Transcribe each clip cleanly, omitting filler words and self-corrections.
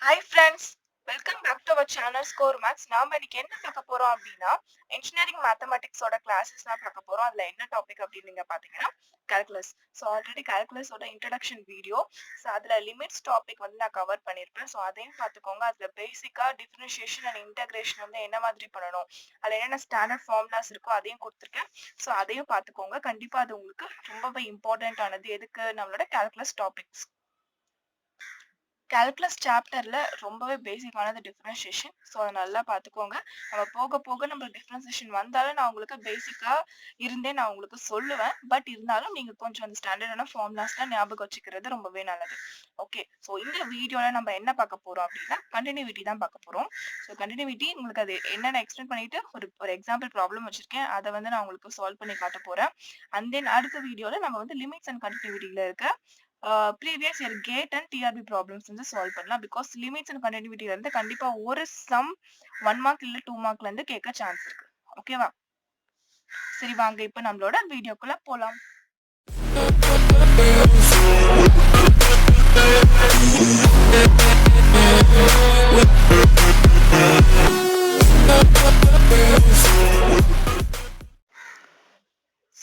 Hi friends, welcome back to our channel Score Max. நாம இன்னைக்கு என்ன பார்க்க போறோம் அப்படின்னா இன்ஜினியரிங் மேத்தமெட்டிக்ஸோட கிளாஸஸ் தான் பார்க்க போறோம். அதுல என்ன டாபிக் அப்படின்னு நீங்க பாத்தீங்கன்னா கால்குலஸ். ஸோ ஆல்ரெடி கால்குலஸோட இன்ட்ரடக்ஷன் வீடியோ, ஸோ அதுல லிமிட்ஸ் டாபிக் வந்து நான் கவர் பண்ணியிருப்பேன். ஸோ அதையும் பார்த்துக்கோங்க. அதுல பேசிக்கா டிஃபரன்ஷியேஷன் அண்ட் இன்டகிரேஷன் வந்து என்ன மாதிரி பண்ணணும், அதுல என்னென்ன ஸ்டாண்டர்ட் ஃபார்முலாஸ் இருக்கோ அதையும் கொடுத்துருக்கேன். ஸோ அதையும் பார்த்துக்கோங்க. கண்டிப்பா அது உங்களுக்கு ரொம்பவே இம்பார்ட்டன்ட் ஆனது. எதுக்கு, நம்மளோட கால்குலஸ் டாபிக்ஸ். கால்குலஸ் சாப்டர்ல ரொம்பவே பேசிக்கானது டிஃபரன்ஷியேஷன். ஸோ அதை நல்லா பார்த்துக்கோங்க. நம்ம போக போக நம்ம டிஃபரன்ஷியேஷன் வந்தாலும் நான் உங்களுக்கு பேசிக்கா இருந்தே நான் உங்களுக்கு சொல்லுவேன். பட் இருந்தாலும் நீங்க கொஞ்சம் அந்த ஸ்டாண்டர்டான ஃபார்முலாஸ்லாம் ஞாபகம் வச்சுக்கிறது ரொம்பவே நல்லது. ஓகே, ஸோ இந்த வீடியோல நம்ம என்ன பார்க்க போறோம் அப்படின்னா கண்டினியூட்டி தான் பார்க்க போறோம். ஸோ கண்டினியூட்டி உங்களுக்கு அது என்னென்ன எக்ஸ்பிளைன் பண்ணிட்டு ஒரு எக்ஸாம்பிள் ப்ராப்ளம் வச்சிருக்கேன். அதை வந்து நான் உங்களுக்கு சால்வ் பண்ணி காட்ட போறேன். அண்ட் தென் அடுத்த வீடியோல நம்ம வந்து லிமிட்ஸ் அண்ட் கண்டினியூட்டில இருக்க previous year GATE and TRB problems வந்து சால்வ் பண்ணலாம். பிகாஸ் லிமிட்ஸ் அண்ட் கண்டினியூட்டில இருந்து கண்டிப்பா ஒரு சம் 1 மார்க் இல்ல 2 மார்க்ல இருந்து கேட்க சான்ஸ் இருக்கு. ஓகேவா? சரி, வாங்க இப்ப நம்மளோட வீடியோக்குள்ள போலாம்.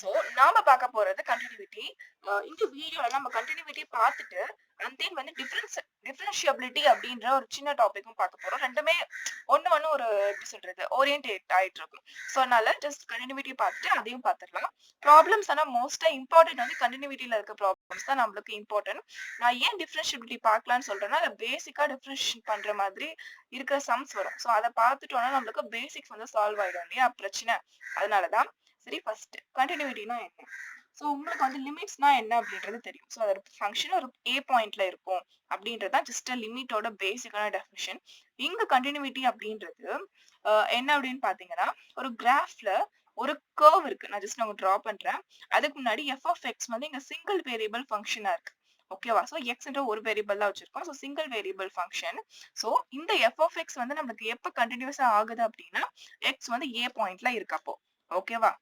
சோ நாம பார்க்க போறது கண்டினியூட்டி. இந்த வீடியோல நம்ம கண்டினியூட்டி பார்த்துட்டு அண்ட் தென் வந்து டிஃபரன்ஷியபிலிட்டி அப்படின்ற ஒரு சின்ன டாபிக்கும் பார்க்க போறோம். ரெண்டுமே ஒண்ணு ஒரு எப்படி சொல்றது ஓரியன்டேட் ஆயிட்டு இருக்கும். ஸோ அதனால ஜஸ்ட் கண்டினியூட்டி பார்த்துட்டு அதையும் பார்த்துடலாம். ப்ராப்ளம்ஸ் ஆனா மோஸ்டா இம்பார்ட்டன்ட் வந்து கண்டினியூட்டில இருக்க ப்ராப்ளம்ஸ் தான் நம்மளுக்கு இம்பார்ட்டன்ட். நான் ஏன் டிஃபரன்ஷியபிலிட்டி பார்க்கலாம்னு சொல்றேன்னா, பேசிக்கா டிஃபரன்ஷியேட் பண்ற மாதிரி இருக்கிற சம்ஸ் வரும். ஸோ அதை பார்த்துட்டோம்னா நம்மளுக்கு பேசிக்ஸ் வந்து சால்வ் ஆயிடும் இல்லையா பிரச்சனை. அதனாலதான். சரி, ஃபர்ஸ்ட் கண்டினியூட்டினா என்ன? ஸோ உங்களுக்கு வந்து லிமிட்ஸ்னா என்ன அப்படின்றது தெரியும். ஸோ அதோட ஃபங்க்ஷன் ஒரு ஏ பாயிண்ட்ல இருக்கும் அப்படின்றதா ஜஸ்ட் லிமிட்டோட பேசிக்கான டெஃபினிஷன். இங்க கண்டினியூட்டி அப்படின்றது என்ன அப்படின்னு பாத்தீங்கன்னா, ஒரு கிராஃப்ல ஒரு கர்வ் இருக்கு. நான் ஜஸ்ட் டிரா பண்றேன். அதுக்கு முன்னாடி எஃப் ஆஃப் எக்ஸ் வந்து இங்க சிங்கிள் வேரியபிள் ஃபங்க்ஷனா இருக்கு. ஓகேவா? சோ எக்ஸ்ன்ற ஒரு வேரியபிள் தான் வச்சிருக்கோம். So single variable function. So இந்த எஃப் ஆஃப் எக்ஸ் வந்து நமக்கு எப்ப கண்டினியூஸா ஆகுது அப்படின்னா, எக்ஸ் வந்து ஏ பாயிண்ட்ல இருக்கப்போ. ஓகேவா?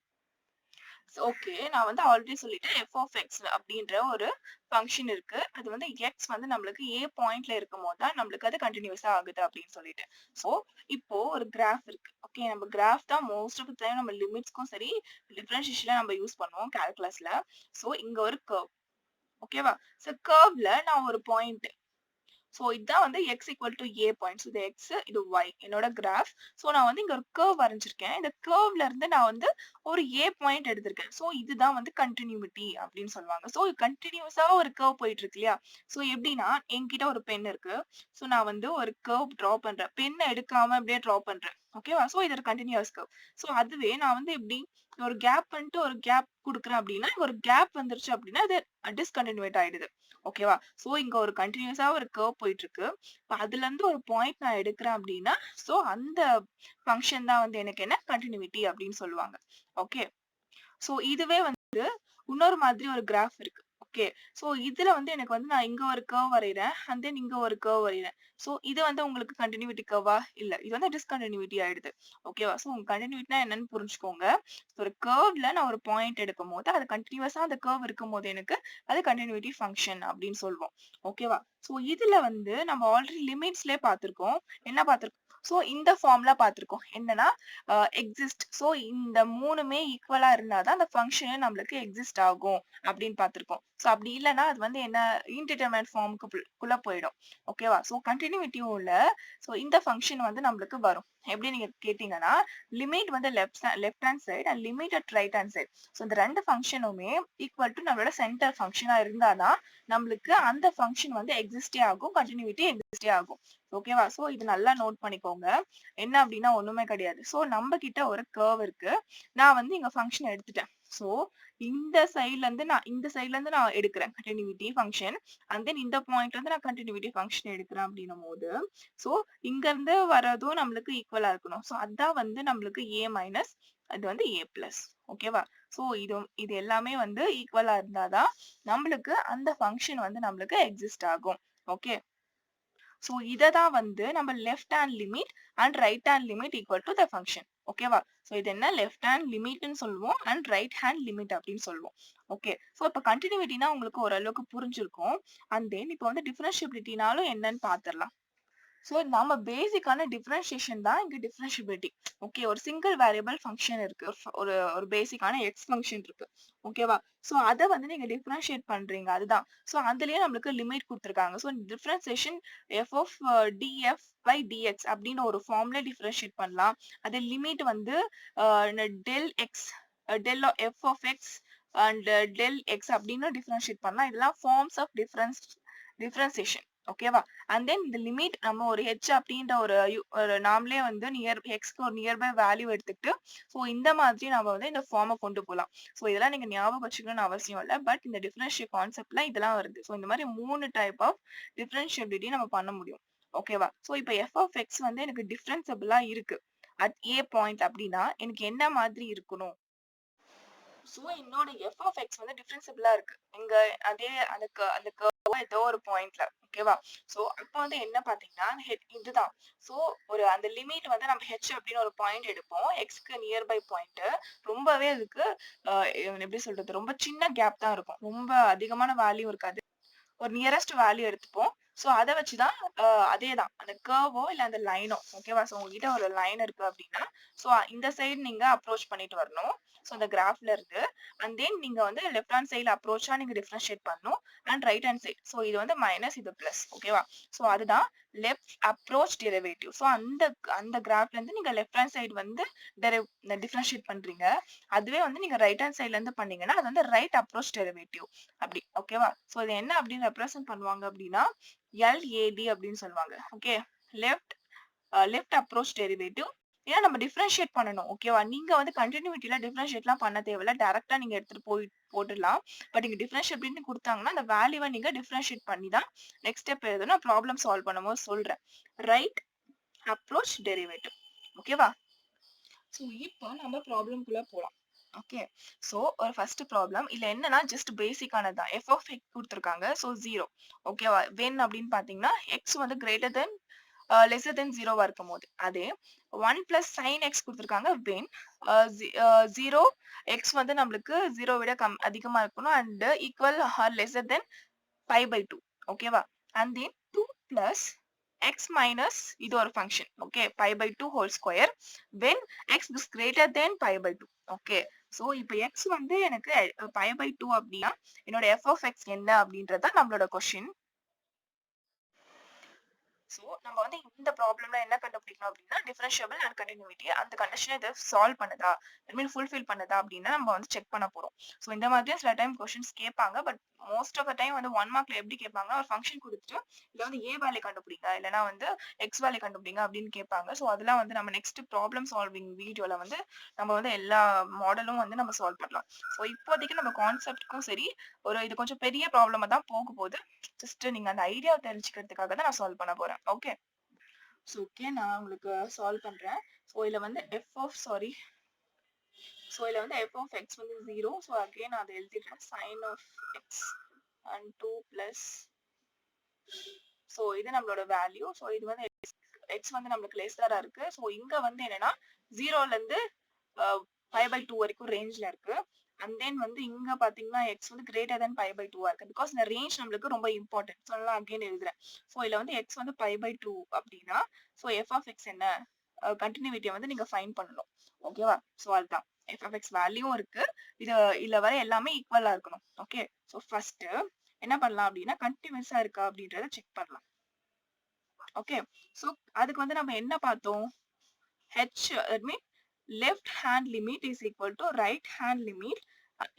ஓகே, நான் வந்து ஆல்ரெடி சொல்லிட்டேன். எஃப் ஆஃப் எக்ஸ் அப்படின்ற ஒரு ஃபங்க்ஷன் இருக்கு. அது வந்து எக்ஸ் வந்து நம்மளுக்கு ஏ பாயிண்ட்ல இருக்கும்போது தான் நம்மளுக்கு அது கண்டினியூஸா ஆகுது அப்படின்னு சொல்லிட்டு. சோ இப்போ ஒரு கிராஃப் இருக்கு. ஓகே, நம்ம கிராஃப் தான் மோஸ்ட் ஆஃப் டைம் நம்ம லிமிட்ஸ்க்கும் சரி டிஃபரன்ஷியேஷன்ல நம்ம யூஸ் பண்ணுவோம் கால்குலஸ்ல. சோ இங்க ஒரு கர்வ். ஓகேவா? சோ கர்வ்ல நான் ஒரு பாயிண்ட். சோ இதான் வந்து X equal to A point. இது எக்ஸ், இது ஒய் என்னோட கிராஃப். சோ நான் வந்து இங்க ஒரு கர்வ் வரைஞ்சிருக்கேன். இந்த கர்வ்ல இருந்து நான் வந்து ஒரு ஏ பாயிண்ட் எடுத்திருக்கேன். சோ இதுதான் வந்து கண்டினியூட்டி அப்படின்னு சொல்லுவாங்க. சோ கண்டினியூஸா ஒரு கர்வ் போயிட்டு இருக்கு இல்லையா? சோ எப்படின்னா, என்கிட்ட ஒரு பென் இருக்கு. சோ நான் வந்து ஒரு கர்வ் டிரா பண்றேன். பென் எடுக்காம அப்படியே டிரா பண்றேன். ஓகேவா? சோ இது ஒரு கண்டினியூஸ் கர்வ். சோ அதுவே நான் வந்து எப்படி ஒரு கேப் பண்ணிட்டு ஒரு கேப் குடுக்குறேன் அப்படின்னா, ஒரு கேப் வந்துருச்சு அப்படின்னா அது டிஸ்கண்டினியூட் ஆயிடுது. ஓகேவா? சோ இங்க ஒரு கண்டினியூஸா ஒரு கர்வ் போயிட்டு இருக்கு. இப்ப அதுல இருந்து ஒரு பாயிண்ட் நான் எடுக்கிறேன் அப்படின்னா, சோ அந்த ஃபங்ஷன் தான் வந்து எனக்கு என்ன கண்டினியூட்டி அப்படின்னு சொல்லுவாங்க. ஓகே. சோ இதுவே வந்து இன்னொரு மாதிரி ஒரு கிராஃப் இருக்கு. ஓகே. சோ இதுல வந்து எனக்கு வந்து நான் இங்க ஒரு கர்வ் வரையறேன். அண்ட் தென் இங்க ஒரு கர்வ் வரையறேன். சோ இது வந்து உங்களுக்கு கண்டினியூட்டி கர்வா? இல்ல. இது வந்து டிஸ்கண்டினியூட்டி ஆயிடுது. ஓகேவா? சோ உங்க கண்டினியூட்டினா என்னன்னு புரிஞ்சுக்கோங்க. ஒரு கர்வ்ல நான் ஒரு பாயிண்ட் எடுக்கும்போது, அது கன்டினியூஸா அந்த கர்வ் இருக்கும்போது எனக்கு அது கண்டினியூட்டி ஃபங்ஷன் அப்படின்னு சொல்லுவோம். ஓகேவா? சோ இதுல வந்து நம்ம ஆல்ரெடி லிமிட்ஸ்லயே பார்த்திருக்கோம். என்ன பார்த்திருக்கோம்? சோ இந்த ஃபார்முலா பார்த்திருக்கோம். என்னன்னா எக்ஸிஸ்ட். சோ இந்த 3மே ஈக்குவலா இருந்தா தான் அந்த ஃபங்ஷன் நம்மளுக்கு எக்ஸிஸ்ட் ஆகும் அப்படின்னு பார்த்திருக்கோம். சோ அப்படி இல்லன்னா அது வந்து என்ன இன்டிடெர்மினேட் ஃபார்முக்குள்ள போயிடும். ஓகேவா? சோ கண்டினியூட்டியும் இல்ல. சோ இந்த ஃபங்ஷன் வந்து நம்மளுக்கு வரும். எப்படி நீங்க கேட்டீங்கன்னா, லிமிட் வந்து left hand side and limit at right hand side. So இந்த ரெண்டு ஃபங்ஷனுமே ஈக்குவல் டு நம்மளோட சென்டர் ஃபங்ஷனா இருந்தாதான் நம்மளுக்கு அந்த ஃபங்ஷன் வந்து எக்ஸிஸ்டே ஆகும், கண்டினியூட்டி எக்ஸிஸ்டே ஆகும். ஓகேவா? சோ இது நல்லா நோட் பண்ணிக்கோங்க. என்ன அப்படின்னா ஒண்ணுமே கிடையாது. சோ நம்ம கிட்ட ஒரு கர்வ் இருக்கு. நான் வந்து இங்க ஃபங்ஷன் எடுத்துட்டேன். சோ இந்த சைடுல இருந்து நான் எடுக்கிறேன் கண்டினியூட்டி ஃபங்ஷன். அண்ட் தென் இந்த பாயிண்ட்ல இருந்து நான் கண்டினியூட்டி ஃபங்ஷன் எடுக்கிறேன் அப்படின்னும் போது, சோ இங்க இருந்து வரதும் நம்மளுக்கு ஈக்குவலா இருக்கணும். சோ அதான் வந்து நம்மளுக்கு ஏ மைனஸ் அது வந்து ஏ பிளஸ். ஓகேவா? சோ இது எல்லாமே வந்து ஈக்குவலா இருந்தாதான் நம்மளுக்கு அந்த ஃபங்ஷன் வந்து நம்மளுக்கு எக்ஸிஸ்ட் ஆகும். ஓகே. சோ இததான் வந்து நம்ம left hand limit and right hand limit equal to the function. ஓகேவா? சோ இது என்ன லெஃப்ட் ஹேண்ட் லிமிட்னு சொல்லுவோம் அண்ட் ரைட் ஹேண்ட் லிமிட் அப்படின்னு சொல்லுவோம். ஓகே. சோ இப்ப கண்டினியூட்டினா உங்களுக்கு ஓரளவுக்கு புரிஞ்சிருக்கும். அண்ட் தென் இப்போ வந்து டிஃபரன்ஷியபிலிட்டினாலும் என்னன்னு பாத்துரலாம். ஸோ நம்ம பேசிக்கான டிஃபரன்ஷியேஷன் தான் இங்க டிஃபரன்ஷியபிலிட்டி. ஓகே, ஒரு சிங்கிள் வேரியபிள் ஃபங்க்ஷன் இருக்கு. ஒரு ஒரு பேசிக்கான எக்ஸ் ஃபங்க்ஷன் இருக்கு. ஓகேவா? ஸோ அத வந்து நீங்க டிஃபரன்ஷியேட் பண்றீங்க. அதுதான். ஸோ அதுலயே நம்மளுக்கு லிமிட் குடுத்துருக்காங்க. So differentiation F of DF by DX அப்படின்னு ஒரு ஃபார்ம்ல டிஃபரன்ஷியேட் பண்ணலாம். அது லிமிட் வந்து del X del F of X and del X அப்படின்னு டிஃபரன்ஷியேட் பண்ணலாம். இதெல்லாம் ஃபார்ம்ஸ் ஆஃப் டிஃபரன்சியேஷன். ஓகேவா? அண்ட் தென் இந்த லிமிட் நம்ம ஒரு ஹெச் அப்படின்ற ஒரு நாமளே வந்து எக்ஸ்க்கு ஒரு நியர்பை வேல்யூ எடுத்துக்கிட்டு ஸோ இந்த மாதிரி நம்ம வந்து இந்த ஃபார்மை கொண்டு போகலாம். ஸோ இதெல்லாம் நீங்க ஞாபகம் வச்சுக்கணும்னு அவசியம் இல்லை. பட் இந்த டிஃபரன்ஷியல் கான்செப்ட்ல இதெல்லாம் வருது. ஸோ இந்த மாதிரி 3 டைப் ஆஃப் டிஃபரன்ஷியபிலிட்டி நம்ம பண்ண முடியும். ஓகேவா? ஸோ இப்போ எஃப் ஆஃப் எக்ஸ் வந்து எனக்கு டிஃபரன்சபிளா இருக்கு அட் ஏ பாயிண்ட் அப்படின்னா எனக்கு என்ன மாதிரி இருக்கணும்? ஸோ என்னோட எஃப் ஆஃப் எக்ஸ் வந்து டிஃபரன்சபிளா இருக்கு. இங்க அதே அந்த கர்வ் ஏதோ ஒரு பாயிண்ட்ல. ஓகேவா? ஸோ அப்ப வந்து என்ன பாத்தீங்கன்னா இதுதான். ஸோ ஒரு அந்த லிமிட் வந்து நம்ம ஹெச் அப்படின்னு ஒரு பாயிண்ட் எடுப்போம். எக்ஸ்க்கு நியர்பை பாயிண்ட். ரொம்பவே அதுக்கு எப்படி சொல்றது, ரொம்ப சின்ன கேப் தான் இருக்கும். ரொம்ப அதிகமான வேல்யூ இருக்காது. ஒரு நியரஸ்ட் வேல்யூ எடுத்துப்போம். ஸோ அத வச்சுதான் அதேதான் அந்த கர்வோ இல்ல அந்த லைனோ. ஓகேவா? ஸோ உங்ககிட்ட ஒரு லைன் இருக்கு அப்படின்னா ஸோ இந்த சைடு நீங்க அப்ரோச் பண்ணிட்டு வரணும். ஸோ அந்த கிராஃப்ல இருந்து அண்ட் தென் நீங்க வந்து லெஃப்ட் ஹேண்ட் சைடு அப்ரோச்சா நீங்க டிஃபரன்ஷியேட் பண்ணணும் and right hand side. So இது வந்து மைனஸ், இது பிளஸ். ஓகேவா? ஸோ அதுதான் லெஃப்ட் அப்ரோச் டெரிவேட்டிவ். ஸோ அந்த கிராஃப்ல இருந்து நீங்க லெஃப்ட் ஹேண்ட் சைடு வந்து டிஃபரன்ஷியேட் பண்றீங்க. அதுவே வந்து நீங்க ரைட் ஹேண்ட் சைட்ல இருந்து பண்ணீங்கன்னா அது வந்து ரைட் அப்ரோச் டெரிவேட்டிவ் அப்படி. ஓகேவா? ஸோ இது என்ன அப்படின்னு ரெப்ரசென்ட் பண்ணுவாங்க அப்படின்னா எல்ஏடி அப்படின்னு சொல்லுவாங்க. Okay, left approach derivative. ஏன்னா நம்ம டிஃபரன்ஷியேட் பண்ணணும். ஓகேவா? நீங்க வந்து கண்டினியூட்டில டிஃபரன்ஷியேட்லாம் பண்ண தேவையில்ல. டைரக்டா நீங்க எடுத்துட்டு போட்டுடலாம். பட் நீங்க டிஃபரன்ஷியேட் அப்படின்னு கொடுத்தாங்கன்னா அந்த வேல்யூவை நீங்க டிஃபரன்ஷியேட் பண்ணி தான் நெக்ஸ்ட் ஸ்டெப் எழுதணும். ப்ராப்ளம் சால்வ் பண்ணும்போது சொல்றேன். Right approach derivative. ஓகேவா? ஸோ இப்போ நம்ம ப்ராப்ளம்குள்ள போலாம். ஓகே, ஸோ ஒரு ஃபர்ஸ்ட் ப்ராப்ளம் இல்ல என்னன்னா ஜஸ்ட் பேசிக்கானது தான். எஃப் ஆஃப் எக்ஸ் கொடுத்துருக்காங்க. ஸோ 0. ஓகேவா? வென் அப்படின்னு பாத்தீங்கன்னா எக்ஸ் வந்து கிரேட்டர் தென் லெஸர் தென் 0வா இருக்கும் போது. அதே 1 பிளஸ் சைன் எக்ஸ் கொடுத்துருக்காங்க. வென் 0 எக்ஸ் வந்து நம்மளுக்கு 0 விட அதிகமா இருக்கணும் and equal or lesser then π/2. ஓகேவா? And then 2 plus x minus இது ஒரு function. Okay, π/2 whole square when x is greater than π/2. Okay, so இப்போ x வந்து எனக்கு π/2 அப்படின்னா என்னோட f of x என்ன அப்படின்றத நம்மளோட கொஸ்டின். சோ நம்ம வந்து இந்த ப்ராப்ளம்ல என்ன கண்டுபிடிக்கணும் அப்படின்னா டிஃபரன்ஷியபிள் அண்ட் கண்டினியூட்டி அந்த கண்டிஷனை இதை சால்வ் பண்ணுதா, ஐ மீன் ஃபுல்ஃபில் பண்ணுதா அப்படின்னு நம்ம வந்து செக் பண்ண போறோம். சோ இந்த மாதிரி சில டைம் கொஸ்டின்ஸ் கேட்பாங்க. But most of the time வந்து 1 மார்க்ல எப்படி கேட்பாங்கன்னா ஒரு ஃபங்க்ஷன் கொடுத்துட்டு இல்ல வந்து ஏ வேல்யூ கண்டுபிடிங்க இல்லைன்னா வந்து எக்ஸ் வேல்யூ கண்டுபிடிங்க அப்படின்னு கேட்பாங்க. சோ அதெல்லாம் வந்து நம்ம நெக்ஸ்ட் ப்ராப்ளம் சால்விங் வீடியோல வந்து நம்ம வந்து எல்லா மாடலும் வந்து நம்ம சால்வ் பண்ணலாம். சோ இப்போதைக்கு நம்ம கான்செப்ட்க்கும் சரி இது கொஞ்சம் பெரிய ப்ராப்ளமா தான் போக போகுது. ஜஸ்ட் நீங்க அந்த ஐடியா தெரிஞ்சுக்கிறதுக்காக தான் நான் சால்வ் பண்ண போறேன். ஓகே, ஸோ ஓகே நான் உங்களுக்கு சால்வ் பண்றேன். ஸோ இதுல வந்து இதுல வந்து எஃப் ஆஃப் எக்ஸ் வந்து 0. ஸோ அகைன் நான் அதை எழுதிடுறேன். Sine of X and 2 plus. So இது நம்மளோட வேல்யூ. ஸோ இது வந்து எக்ஸ் வந்து நம்மளுக்கு லெஸ்ஸரா இருக்கு. ஸோ இங்க வந்து என்னன்னா 0ல இருந்து 5/2 வரைக்கும் ரேஞ்ச்ல இருக்கு. அண்ட் தென் வந்து இங்க பாத்தீங்கன்னா எக்ஸ் வந்து கிரேட்டர் தென் π/2 இருக்கு. பிகாஸ் இந்த ரேஞ்ச் நம்மளுக்கு ரொம்ப இம்பார்ட்டன்ட். ஸோ நான் அகைன் எழுதுறேன். ஸோ இதுல வந்து எக்ஸ் வந்து π/2 அப்படின்னா ஸோ எஃப் ஆஃப் எக்ஸ் என்ன கண்டினியூட்டியை வந்து நீங்க ஃபைன் பண்ணணும். ஓகேவா? ஸோ அதுதான் எஃப் ஆஃப் எக்ஸ் வேல்யூவும் இருக்கு. இதுல வர எல்லாமே ஈக்குவலா இருக்கணும். ஓகே, ஸோ ஃபர்ஸ்ட் என்ன பண்ணலாம் அப்படின்னா கண்டினியூஸா இருக்கா அப்படின்றத செக் பண்ணலாம். ஓகே, ஸோ அதுக்கு வந்து நம்ம என்ன பார்த்தோம்? H that mean left hand limit is equal to right hand limit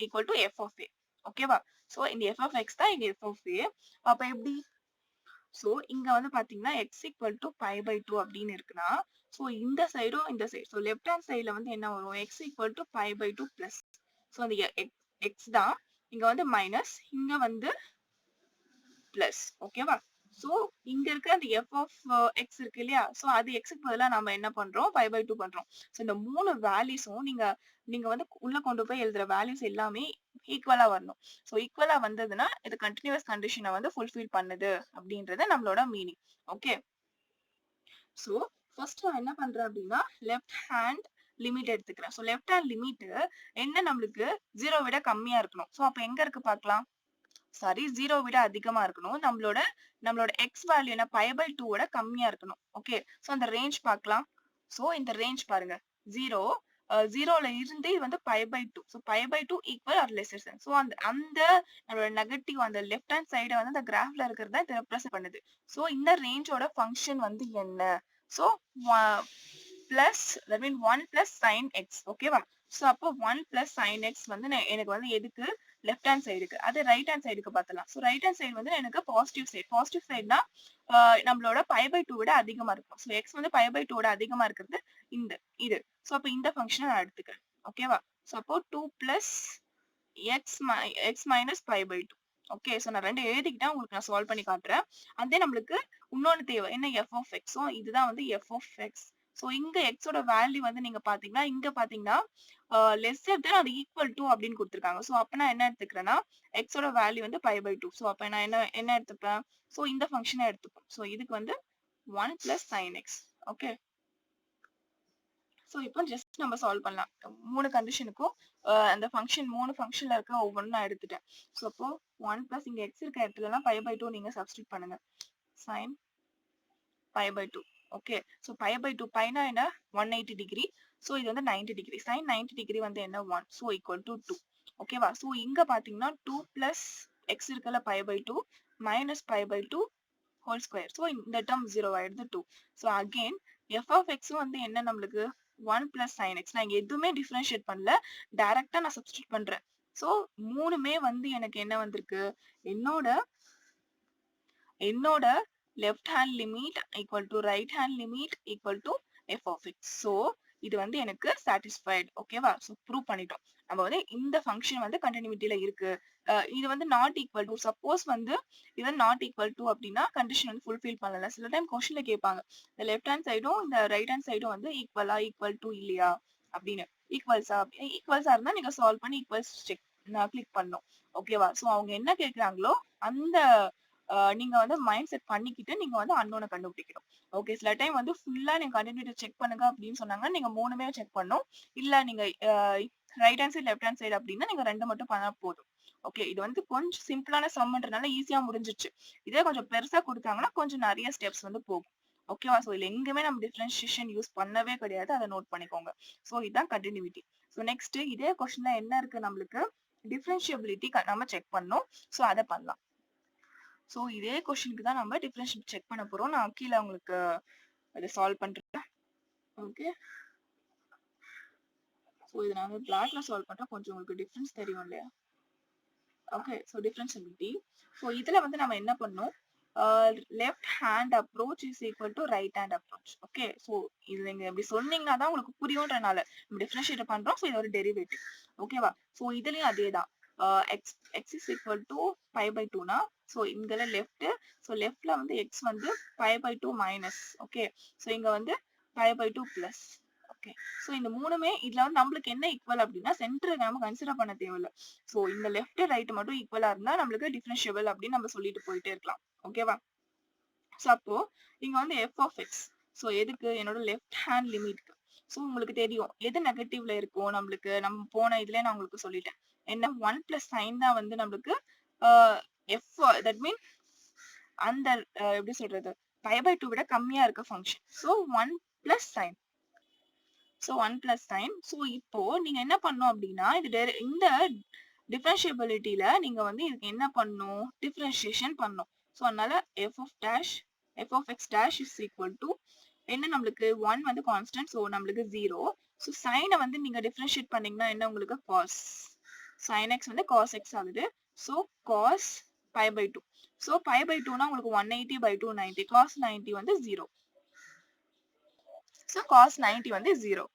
equal to f of a. ஓகேவா? சோ இந்த f of x தான் இங்க f of a. அப்ப எப்படி? சோ இங்க வந்து பாத்தீங்கன்னா x equal to π/2 அப்படின்னு இருக்குன்னா சோ இந்த சைடும் இந்த சைடு சோ லெஃப்ட் ஹேண்ட் சைடுல வந்து என்ன வரும்? x equal to π/2 plus. So அந்த x தான் இங்க வந்து மைனஸ், இங்க வந்து பிளஸ். ஓகேவா? சோ இங்க இருக்க அந்த f of x இருக்கு இல்லையா? சோ அது x க்கு பதிலா நாம என்ன பண்றோம்? π/2 பண்றோம். சோ இந்த மூணு வேல்யூஸும் நீங்க வந்து உள்ள கொண்டு போய் எழுதுற வேல்யூஸ் எல்லாமே ஈக்குவலா வரணும். சோ ஈக்குவலா வந்ததுன்னா இது கண்டினியூஸ் கண்டிஷனை வந்து ஃபுல்ஃபில் பண்ணுது அப்படின்றது நம்மளோட மீனிங். ஓகே, சோ ஃபர்ஸ்ட் நான் என்ன பண்றேன் அப்படின்னா லெஃப்ட் ஹேண்ட் லிமிட் எடுத்துக்கிறேன். சோ லெஃப்ட் ஹேண்ட் லிமிட் என்ன நம்மளுக்கு 0 விட கம்மியா இருக்கணும். சோ அப்ப எங்க இருக்கு பார்க்கலாம். சாரி 0 விட அதிகமா இருக்கணும். நம்மளோட நம்மளோட எக்ஸ் வேல்யூ என்ன π/2 விட கம்மியா இருக்கணும். ஓகே. சோ அந்த ரேஞ்ச் பார்க்கலாம். சோ இந்த ரேஞ்ச் பாருங்க. 0 0ல இருந்து இது வந்து π/2. So π/2 equal or lesser then. So அந்த அந்த நம்மளோட நெகட்டிவ் அந்த லெஃப்ட் ஹேண்ட் சைட வந்து அந்த கிராஃப்ல இருக்கிறத இது ரெப்ரசன்ட் பண்ணுது. சோ இந்த ரேஞ்சோட ஃபங்ஷன் வந்து என்ன? So plus that mean 1 plus sin x. ஓகேவா? சோ அப்போ 1 பிளஸ் sin x வந்து எனக்கு வந்து எதுக்கு லெஃப்ட் ஹேண்ட் சைடுக்கு. அது ரைட் ஹேண்ட் சைடுக்கு பார்த்தலாம். சோ ரைட் ஹேண்ட் சைடு வந்து எனக்கு பாசிட்டிவ் சைடு. பாசிட்டிவ் சைடுனா நம்மளோட π/2 விட அதிகமா இருக்கும். சோ x வந்து π/2 விட அதிகமா இருக்கிறது இது. சோ அப்ப இந்த ஃபங்ஷனை நான் எடுத்துக்கிறேன். ஓகேவா? சோ அப்போ 2 plus x minus π/2. Okay. So நான் 2 எழுதிக்கிட்டேன். உங்களுக்கு நான் சால்வ் பண்ணி காட்டுறேன். அண்ட் தென் நம்மளுக்கு இன்னொன்னு தேவை. என்ன f of x. சோ இதுதான் வந்து f of x. சோ இங்க x ஓட வேல்யூ வந்து நீங்க பாத்தீங்கன்னா இங்க பாத்தீங்கன்னா லெஸ்ஸர் தென் அது ஈக்குவல் டு அப்படின்னு கொடுத்திருக்காங்க. சோ அப்ப நான் என்ன எடுத்துக்கிறேன்னா x ஓட வேல்யூ வந்து π/2. சோ அப்ப நான் என்ன எடுத்துப்பேன்? சோ இந்த ஃபங்ஷனை எடுத்துப்போம். சோ இதுக்கு வந்து 1 plus sin x. Okay. So இப்போ ஜஸ்ட் நம்ம சால்வ் பண்ணலாம். 3 கண்டிஷனுக்கும் அந்த ஃபங்ஷன் 3 ஃபங்ஷன்ல இருக்க ஒவ்வொன்றும் நான் எடுத்துட்டேன். சோ அப்போ 1 பிளஸ் இங்க x இருக்க இடத்துலலாம் π/2 நீங்க சப்ஸ்டிட் பண்ணுங்க. sin π/2. ஓகே. சோ π/2 பைனா என்ன 180 டிகிரி. சோ இது வந்து 90 டிகிரி. sin 90 டிகிரி வந்து என்ன 1. So equal to 2. ஓகேவா? சோ இங்க பாத்தீங்கன்னா 2 பிளஸ் x இருக்கல π/2 மைனஸ் π/2 ஹோல் ஸ்கொயர். சோ இந்த டேர்ம் 0 ஆயிடுது 2. So again f of x வந்து என்ன நம்மளுக்கு 1 plus sin x. நான் இங்க எதுவுமே டிஃபரன்ஷியேட் பண்ணல. டைரக்டா நான் சப்ஸ்டிட் பண்றேன். சோ மூணுமே வந்து எனக்கு என்ன வந்திருக்கு? என்னோட left hand limit equal to right hand limit equal to f of x. So இது வந்து எனக்கு சாட்டிஸ்ஃபைட். ஓகேவா? சோ ப்ரூவ் பண்ணிட்டோம். நம்ம வந்து இந்த ஃபங்க்ஷன் வந்து கண்டினியூட்டில இருக்கு. இது வந்து நாட் ஈக்குவல் டு சப்போஸ் வந்து இது நாட் ஈக்குவல் டு அப்படின்னா கண்டிஷன் வந்து ஃபுல்ஃபில் பண்ணல. சில டைம் கொஸ்டின்ல கேட்பாங்க. இந்த லெஃப்ட் ஹேண்ட் சைடும் இந்த ரைட் ஹேண்ட் சைடும் வந்து ஈக்குவல் டு இல்லையா அப்படின்னு. ஈக்குவல்ஸா இருந்தா நீங்க சால்வ் பண்ணி ஈக்குவல்ஸ் கிளிக் பண்ணும். ஓகேவா? சோ அவங்க என்ன கேக்குறாங்களோ அந்த நீங்க வந்து மைண்ட் செட் பண்ணிக்கிட்டு நீங்க வந்து அன்னோனை கண்டுபிடிக்கணும். ஓகே. சில டைம் வந்து ஃபுல்லா நீங்க கண்டினியூட்டி செக் பண்ணுங்க அப்படின்னு சொன்னாங்க. நீங்க மூணுமே செக் பண்ணும். இல்ல நீங்க right hand side left hand side அப்படின்னா நீங்க 2 மட்டும் பண்ணா போதும். ஓகே. இது வந்து கொஞ்சம் சிம்பிளான சம்ன்றனால ஈஸியா முடிஞ்சிச்சு. இதே கொஞ்சம் பெருசா கொடுத்தாங்கன்னா கொஞ்சம் நிறைய ஸ்டெப்ஸ் வந்து போகும். ஓகேவா? சோ இதுல எங்குமே நம்ம டிஃபரன்ஷியேஷன் யூஸ் பண்ணவே கிடையாது. அதை நோட் பண்ணிக்கோங்க. சோ இதுதான் கண்டினியூட்டி. சோ நெக்ஸ்ட் இதே கொஸ்டின்ல என்ன இருக்கு நம்மளுக்கு டிஃபரன்ஷியபிலிட்டி நம்ம செக் பண்ணோம். சோ அதை பண்ணலாம். சோ இதே கொஸ்டினுக்கு தான் நம்ம டிஃபரன்ஷியல் செக் பண்ண போறோம். நான் கீழே உங்களுக்கு அதை சால்வ் பண்றேன். ஓகே. சோ இது நான் பிளாக்ல சால்வ் பண்றேன். கொஞ்சம் உங்களுக்கு டிஃபரன்ஸ் தெரியும் இல்லையா? ஓகே. So differentiability. சோ இதுல வந்து நம்ம என்ன பண்ணோம்? Left hand approach is equal to right hand approach. Okay. So இது நீங்க இப்படி சொன்னீங்கன்னா தான் உங்களுக்கு புரியும்ன்றனால நம்ம டிஃபரன்ஷியேட் பண்றோம். சோ இது ஒரு டெரிவேட்டிவ். ஓகேவா? சோ இதுலயும் அதேதான். x is equal to π/2 னா சோ இங்கல லெஃப்ட். சோ லெஃப்ட்ல வந்து x வந்து π/2 மைனஸ். ஓகே. சோ இங்க வந்து π/2 பிளஸ். ஓகே. சோ இந்த மூணுமே இதுல வந்து நம்மளுக்கு என்ன ஈக்குவல் அப்படின்னா சென்டர் நம்ம கன்சிடர் பண்ண தேவையில்ல. சோ இந்த லெஃப்ட் ரைட் மட்டும் ஈக்குவலா இருந்தா நம்மளுக்கு டிஃபரன்ஷியபிள் அப்படின்னு நம்ம சொல்லிட்டு போயிட்டே இருக்கலாம். ஓகேவா? சோ அப்போ இங்க வந்து f of x. சோ எதுக்கு என்னோட லெஃப்ட் ஹேண்ட் லிமிட்க்கு. சோ உங்களுக்கு தெரியும் எது நெகட்டிவ்ல இருக்கும் நம்மளுக்கு நம்ம போன இதுல நான் உங்களுக்கு சொல்லிட்டேன். என்ன 1 பிளஸ் சைன் தான் வந்து நம்மளுக்கு f தட் மீன் அந்த எப்படி சொல்றது π/2 விட கம்மியா இருக்க function. So 1 plus sine. So 1 plus sine. So இப்போ நீங்க என்ன பண்ணணும் அப்படின்னா இந்த டிஃபரன்ஷியபிலிட்டில நீங்க வந்து இதுக்கு என்ன பண்ணணும்? டிஃபரன்ஷியேஷன் பண்ணணும். சோ அதனால f of x dash is equal to என்ன நம்மளுக்கு 1 வந்து கான்ஸ்டன்ட். சோ நம்மளுக்கு 0. சோ சைனை வந்து நீங்க டிஃபரன்ஷியேட் பண்ணீங்கன்னா என்ன உங்களுக்கு cos. sin x வந்து cos x ஆகுது. So cos π/2. சோ π/2 னா உங்களுக்கு 180/2 90. cos 90 வந்து 0. சோ cos 90 வந்து 0.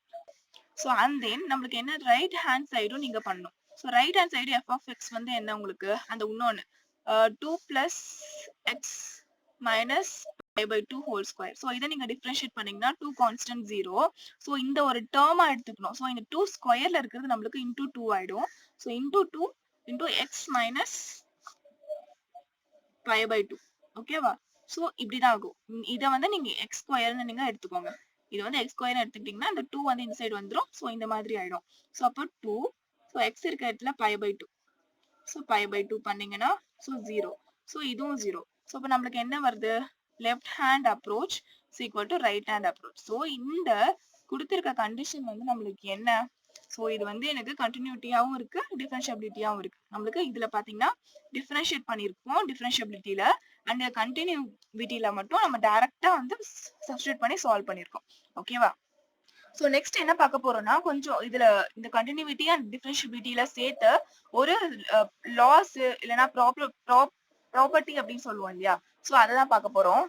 சோ and then நம்மளுக்கு என்ன ரைட் ஹேண்ட் சைடும் நீங்க பண்ணணும். So right hand side f of x வந்து என்ன உங்களுக்கு அந்த இன்னொன்னு 2 plus x minus π/2 whole square. So இதை நீங்க டிஃபரன்ஷியேட் பண்ணீங்கன்னா 2 constant 0. சோ இந்த ஒரு டேர்மா எடுத்துக்கணும். சோ இந்த 2 ஸ்கொயர்ல இருக்கிறது நம்மளுக்கு into 2 ஆயிடும். So into 2 into x minus π/2. ஓகேவா? சோ இப்படிதான் ஆகும். இதை வந்து நீங்க x ஸ்கொயர்னு நீங்க எடுத்துக்கோங்க. இது வந்து x ஸ்கொயர் எடுத்துக்கிட்டீங்கன்னா இந்த 2 வந்து இந்த சைடு வந்துரும். சோ இந்த மாதிரி ஆயிடும். சோ அப்போ 2. சோ x இருக்க இடத்துல π/2. ஸோ பை பை 2 பண்ணீங்கன்னா ஸோ 0. ஸோ இதுவும் 0. ஸோ இப்போ நம்மளுக்கு என்ன வருது? Left hand approach is equal to right hand approach. So இந்த கொடுத்திருக்க கண்டிஷன் வந்து நம்மளுக்கு என்ன? ஸோ இது வந்து எனக்கு கண்டினியூட்டியாவும் இருக்கு, டிஃபரன்ஷியபிலிட்டியாவும் இருக்கு. நம்மளுக்கு இதுல பாத்தீங்கன்னா டிஃபரன்ஷியேட் பண்ணிருக்கோம் டிஃபரன்ஷியபிலிட்டியில, அண்ட் கண்டினியூவிட்டியில மட்டும் நம்ம டைரக்டா வந்து சப்ஸ்டிட்யூட் பண்ணி சால்வ் பண்ணிருக்கோம். ஓகேவா? ஸோ நெக்ஸ்ட் என்ன பார்க்க போறோம்னா, கொஞ்சம் இதுல இந்த கண்டினியூவிட்டி அண்ட் டிஃபரன்ஷியபிலிட்டியில சேர்த்து ஒரு லாஸ் இல்லைன்னா ப்ராப்பர்ட்டி அப்படின்னு சொல்லுவோம் இல்லையா? ஸோ அதை தான் பார்க்க போறோம்.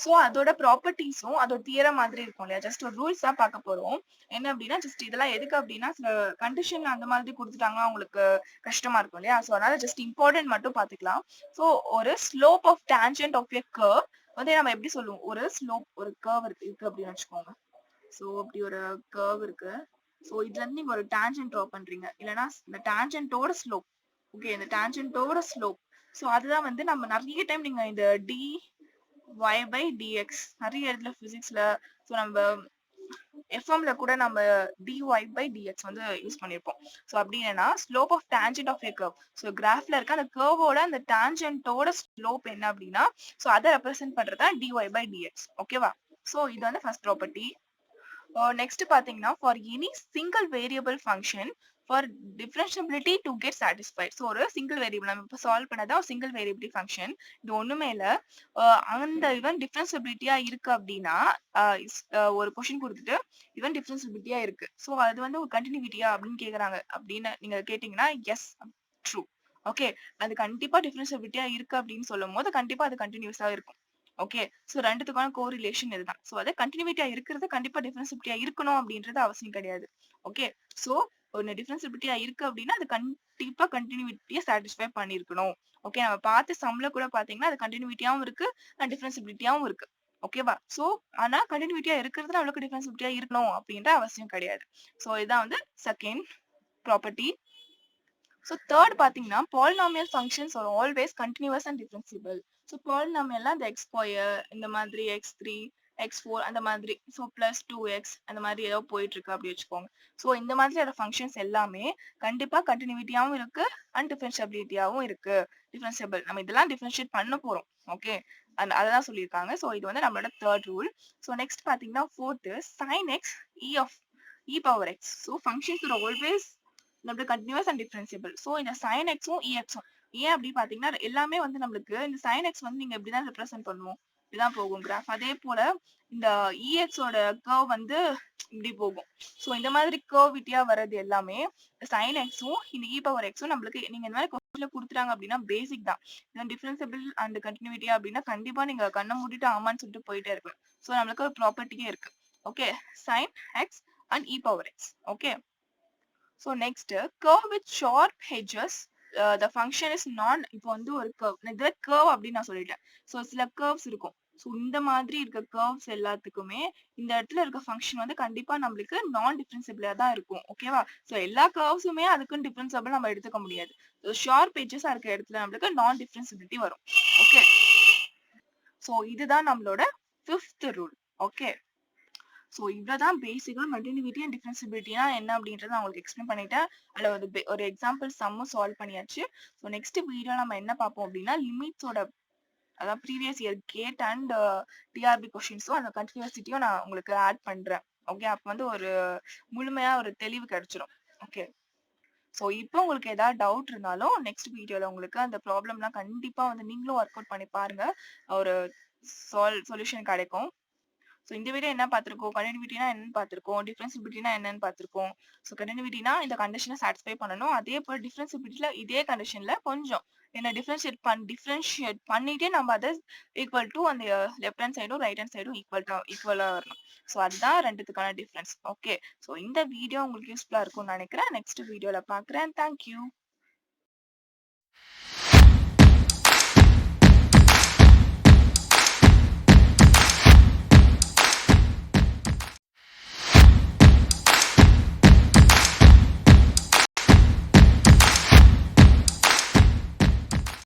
ஸோ அதோட ப்ராப்பர்ட்டிஸும் அதோட தியரம் மாதிரி இருக்கும் இல்லையா? ஜஸ்ட் ஒரு ரூல்ஸ் தான் பார்க்க போறோம். என்ன அப்படின்னா, ஜஸ்ட் இதெல்லாம் எதுக்கு அப்படின்னா, சில கண்டிஷன் அந்த மாதிரி கொடுத்துட்டாங்கன்னா உங்களுக்கு கஷ்டமா இருக்கும் இல்லையா? ஸோ அதனால ஜஸ்ட் இம்பார்ட்டன்ட் மட்டும் பார்த்துக்கலாம். ஸோ ஒரு slope of tangent of a curve வந்து நம்ம எப்படி சொல்லுவோம்? ஒரு ஸ்லோப், ஒரு கர்வ் இருக்கு அப்படின்னு வச்சுக்கோங்க. ஸோ அப்படி ஒரு கர்வ் இருக்கு. ஸோ இதுல இருந்து நீங்க ஒரு டேஞ்சன்ட் ட்ரா பண்றீங்க, இல்லைன்னா இந்த டேஞ்சன்ட்டோட ஸ்லோப். ஓகே, இந்த டேஞ்சன்ட்டோட ஸ்லோப். ஸோ அதுதான் வந்து நம்ம நிறைய டைம் நீங்க இந்த dy by dx நிறைய இடத்துல பிசிக்ஸ்ல, ஸோ நம்ம எஃப்எம்ல கூட நம்ம dy by dx வந்து யூஸ் பண்ணிருப்போம். ஸோ அப்படின்னா slope of tangent of a curve. So கிராஃப்ல இருக்க அந்த கர்வோட அந்த டேஞ்சன்ட்டோட ஸ்லோப் என்ன அப்படின்னா, ஸோ அதை ரெப்ரசென்ட் பண்றதா dy by dx. ஓகேவா? ஸோ இது வந்து ஃபர்ஸ்ட் ப்ராப்பர்ட்டி. நெக்ஸ்ட் பாத்தீங்கன்னா, for any single variable function for differentiability to get satisfied. So ஒரு சிங்கிள் வேரியபிள் நம்ம இப்போ சால்வ் பண்ணதான் ஒரு சிங்கிள் வேரியபிள் ஃபங்க்ஷன். இது ஒண்ணுமே இல்லை, அந்த இவன் டிஃபரன்ஷியபிலிட்டியா இருக்கு அப்படின்னா, ஒரு கொஸ்டின் கொடுத்துட்டு இவன் டிஃபரன்ஷியபிலிட்டியா இருக்கு, ஸோ அது வந்து ஒரு கண்டினியூட்டியா அப்படின்னு கேக்குறாங்க அப்படின்னு நீங்க கேட்டீங்கன்னா எஸ், ட்ரூ. ஓகே, அது கண்டிப்பா டிஃபரன்ஷியபிலிட்டியா இருக்கு அப்படின்னு சொல்லும் போது கண்டிப்பா அது கண்டினியூஸா இருக்கும். ஓகே, சோ ரெண்டுத்துக்கான கோரிலேஷன் இதுதான். சோ அது கண்டினியூட்டியா இருக்கிறது கண்டிப்பா டிஃபரன்ஷியபிலிட்டியா இருக்கணும் அப்படின்றது அவசியம் கிடையாது. ஓகே, சோ ஒரு டிஃபரன்ஷியபிலிட்டியா இருக்கு அப்படின்னா அது கண்டிப்பா கண்டினியூட்டியா சாட்டிஸ்ஃபை பண்ணிருக்கணும். ஓகே, நம்ம பார்த்து சம்ல கூட பாத்தீங்கன்னா அது கண்டினியூட்டியாவும் இருக்கு அண்ட் டிஃபரன்ஷியபிலிட்டியாவும் இருக்கு. ஓகேவா? சோ ஆனா கண்டினியூட்டியா இருக்கிறது நம்மளுக்கு டிஃபரன்ஷியபிலிட்டியா இருக்கணும் அப்படின்ற அவசியம் கிடையாது. சோ இதான் வந்து செகண்ட் ப்ராப்பர்ட்டி. ஸோ தேர்ட் பாத்தீங்கன்னா, polynomial functions are always continuous and differentiable. So பாலினாமியல்னா இந்த எக்ஸ் ஸ்கொயர், இந்த மாதிரி x3, x4 அந்த மாதிரி, ஸோ பிளஸ் 2x அந்த மாதிரி ஏதோ போயிட்டு இருக்கு அப்படி வச்சுக்கோங்க. ஸோ இந்த மாதிரியான ஃபங்க்ஷன்ஸ் எல்லாமே கண்டிப்பா கண்டினியூட்டியாவும் இருக்கு அண்ட் டிஃபரன்ஷியபிலிட்டியாவும் இருக்கு. டிஃபரன்சியபிள், நம்ம இதெல்லாம் டிஃபரன்ஷியேட் பண்ண போறோம். ஓகே, அததான் சொல்லியிருக்காங்க. ஸோ இது வந்து நம்மளோட தேர்ட் ரூல். ஸோ நெக்ஸ்ட் பாத்தீங்கன்னா fourth, sin x e power x. So functions are always நம்மளுக்கு கண்டினியூஸ் அண்ட் டிஃபரன்சியபிள். ஸோ இந்த sin x-உம் ex-உம் ஏன் அப்படி பாத்தீங்கன்னா எல்லாமே வந்து நம்மளுக்கு இந்த sin x வந்து நீங்க இப்படிதான் ரெப்ரசென்ட் பண்ணுவோம், இப்படிதான் போகும் கிராஃப். அதே போல இந்த ex-ஓட கர்வ் வந்து இப்படி போகும். ஸோ இந்த மாதிரி கர்விட்டியா வர்றது எல்லாமே sin x-உம் இந்த e பவர் x-உம் நம்மளுக்கு நீங்க இந்த மாதிரி கொஸ்டின்ல கொடுத்துட்டாங்க அப்படின்னா பேசிக் தான். இதான் டிஃபரன்சியபிள் அண்ட் கண்டினியூட்டியா அப்படின்னா கண்டிப்பா நீங்க கண்ணை மூடிட்டு ஆமான்னு சொல்லிட்டு போயிட்டே இருக்கலாம். ஸோ நம்மளுக்கு ஒரு ப்ராப்பர்ட்டியே இருக்கு. Okay, sin x and e power x. Okay, so next, curve with sharp edges, the function is non. இப்போ வந்து ஒரு curve, இதுல curve அப்படின்னு நான் சொல்லிட்டேன். ஸோ சில curves இருக்கும். ஸோ இந்த மாதிரி இருக்க curves எல்லாத்துக்குமே இந்த இடத்துல இருக்க ஃபங்க்ஷன் வந்து கண்டிப்பா நம்மளுக்கு நான் டிஃபரன்சிபிளா தான் இருக்கும். ஓகேவா? ஸோ எல்லா கர்வ்ஸுமே அதுக்குன்னு டிஃபரன்சிபிள் நம்ம எடுத்துக்க முடியாது. ஷார்ப் எட்ஜஸா இருக்க இடத்துல நம்மளுக்கு நான் டிஃபரன்சிபிலிட்டி வரும். ஓகே, ஸோ இதுதான் நம்மளோட ஃபிஃப்த் ரூல். ஓகே, ஸோ இவ்வளவுதான் பேசிக்கா கண்டினியூட்டி அண்ட் டிஃபரன்சிபிலிட்டினா என்ன அப்படின்றத நான் உங்களுக்கு எக்ஸ்பிளைன் பண்ணிட்டேன். அதில் ஒரு எக்ஸாம்பிள் சம்மும் சால்வ் பண்ணியாச்சு. ஸோ நெக்ஸ்ட் வீடியோ நம்ம என்ன பார்ப்போம் அப்படின்னா, லிமிட்ஸோட, அதாவது previous year GATE and TRB கொஸ்டின்ஸும் அந்த கண்டினியூசிட்டியும் நான் உங்களுக்கு ஆட் பண்றேன். ஓகே, அப்போ வந்து ஒரு முழுமையா ஒரு தெளிவு கிடைச்சிடும். ஓகே, ஸோ இப்போ உங்களுக்கு ஏதாவது டவுட் இருந்தாலும் நெக்ஸ்ட் வீடியோல உங்களுக்கு அந்த ப்ராப்ளம்லாம் கண்டிப்பா வந்து நீங்களும் ஒர்க் அவுட் பண்ணி பாருங்க, ஒரு சொல்யூஷன் கிடைக்கும். ஸோ இந்த வீடியோ என்ன பார்த்திருக்கோம், கண்டினியூட்டினா என்னன்னு பார்த்திருக்கோம், டிஃபரன்சிபிலிட்டினா என்னன்னு பார்த்திருக்கோம். ஸோ கண்டினியூட்டினா இந்த கண்டிஷனை சாட்டிஸ்ஃபை பண்ணணும். அதே போல டிஃபரன்சிபிலிட்டில இதே கண்டிஷன்ல கொஞ்சம் என்ன டிஃபரன்ஷியேட் பண்ணிட்டே நம்ம அதை ஈக்குவல் டு அந்த லெஃப்ட் ஹேண்ட் சைடும் ரைட் ஹேண்ட் சைடும் ஈக்குவலா வரணும். ஸோ அதுதான் ரெண்டுத்துக்கான டிஃபரன்ஸ். ஓகே, ஸோ இந்த வீடியோ உங்களுக்கு யூஸ்ஃபுல்லா இருக்கும்னு நினைக்கிறேன். நெக்ஸ்ட் வீடியோல பார்க்குறேன். தேங்க்யூ.